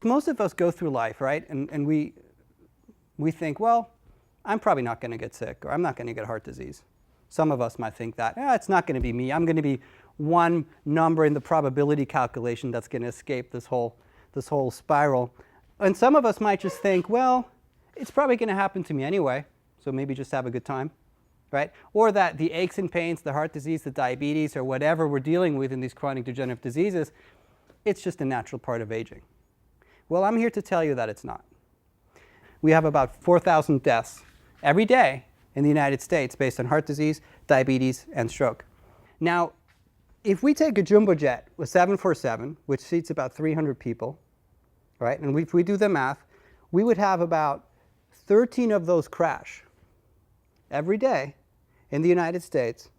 most of us go through life, right? And we think, well, I'm probably not going to get sick, or I'm not going to get heart disease. Some of us might think that, it's not going to be me. I'm going to be one number in the probability calculation that's going to escape this whole spiral. And some of us might just think, well, it's probably going to happen to me anyway, so maybe just have a good time, right? Or that the aches and pains, the heart disease, the diabetes, or whatever we're dealing with in these chronic degenerative diseases, it's just a natural part of aging. Well, I'm here to tell you that it's not. We have about 4,000 deaths every day in the United States based on heart disease, diabetes, and stroke. Now, if we take a jumbo jet with 747, which seats about 300 people, right, and if we do the math, we would have about 13 of those crash every day in the United States,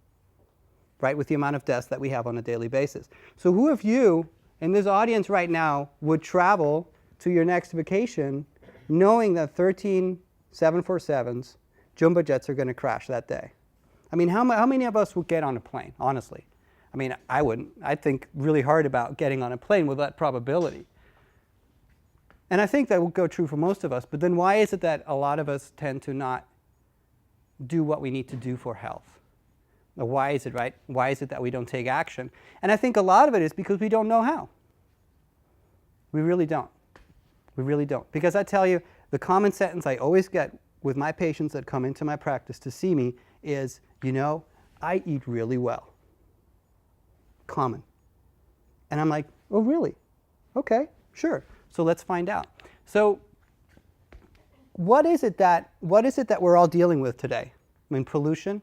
right, with the amount of deaths that we have on a daily basis. So who of you in this audience right now would travel to your next vacation knowing that 13 747s, jumbo jets, are going to crash that day? I mean, how many of us would get on a plane, honestly? I mean, I wouldn't. I'd think really hard about getting on a plane with that probability. And I think that will go true for most of us. But then why is it that a lot of us tend to not do what we need to do for health? Or why is it, right? Why is it that we don't take action? And I think a lot of it is because we don't know how. We really don't. We really don't. Because I tell you, the common sentence I always get with my patients that come into my practice to see me is, I eat really well. Common. And I'm like, oh, really? Okay, sure. So let's find out. So what is it that we're all dealing with today? I mean, pollution.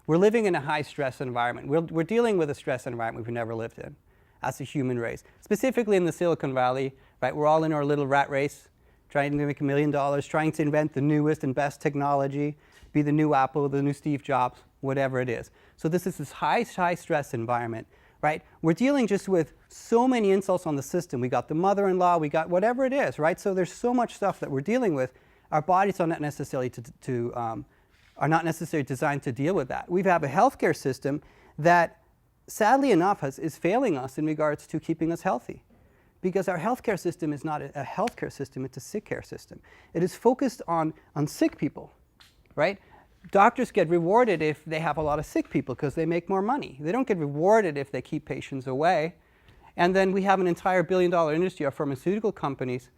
We're living in a high-stress environment. We're dealing with a stress environment we've never lived in as a human race. Specifically in the Silicon Valley, right? We're all in our little rat race, trying to make $1 million, trying to invent the newest and best technology, be the new Apple, the new Steve Jobs, whatever it is. So this is this high-stress environment, right? We're dealing just with so many insults on the system. We got the mother-in-law, we got whatever it is, right? So there's so much stuff that we're dealing with. Our bodies are not necessarily designed to deal with that. We have a healthcare system that, sadly enough, is failing us in regards to keeping us healthy. Because our healthcare system is not a healthcare system, it's a sick care system. It is focused on sick people, right? Doctors get rewarded if they have a lot of sick people because they make more money. They don't get rewarded if they keep patients away. And then we have an entire billion-dollar industry of pharmaceutical companies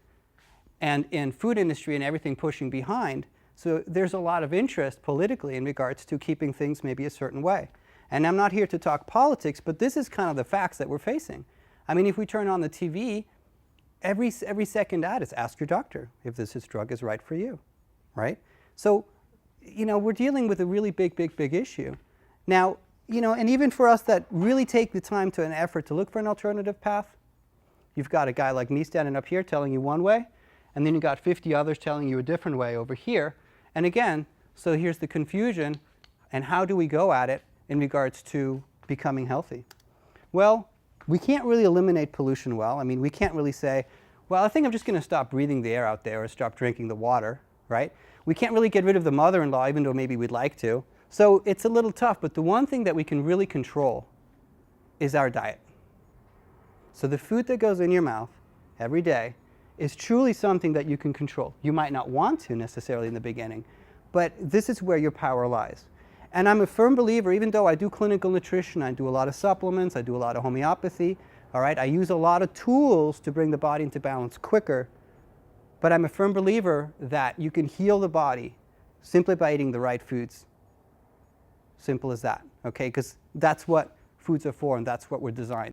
and in food industry and everything pushing behind. So there's a lot of interest politically in regards to keeping things maybe a certain way. And I'm not here to talk politics, but this is kind of the facts that we're facing. I mean, if we turn on the TV, every second ad is ask your doctor if this drug is right for you, right? So, we're dealing with a really big issue. Now, and even for us that really take the time to an effort to look for an alternative path, you've got a guy like me standing up here telling you one way, and then you've got 50 others telling you a different way over here. And again, so here's the confusion, and how do we go at it in regards to becoming healthy? Well, we can't really eliminate pollution well. I mean, we can't really say, well, I think I'm just going to stop breathing the air out there or stop drinking the water, right? We can't really get rid of the mother-in-law, even though maybe we'd like to. So it's a little tough, but the one thing that we can really control is our diet. So the food that goes in your mouth every day is truly something that you can control. You might not want to necessarily in the beginning, but this is where your power lies. And I'm a firm believer, even though I do clinical nutrition, I do a lot of supplements, I do a lot of homeopathy, all right? I use a lot of tools to bring the body into balance quicker, but I'm a firm believer that you can heal the body simply by eating the right foods. Simple as that, okay? Because that's what foods are for, and that's what we're designed.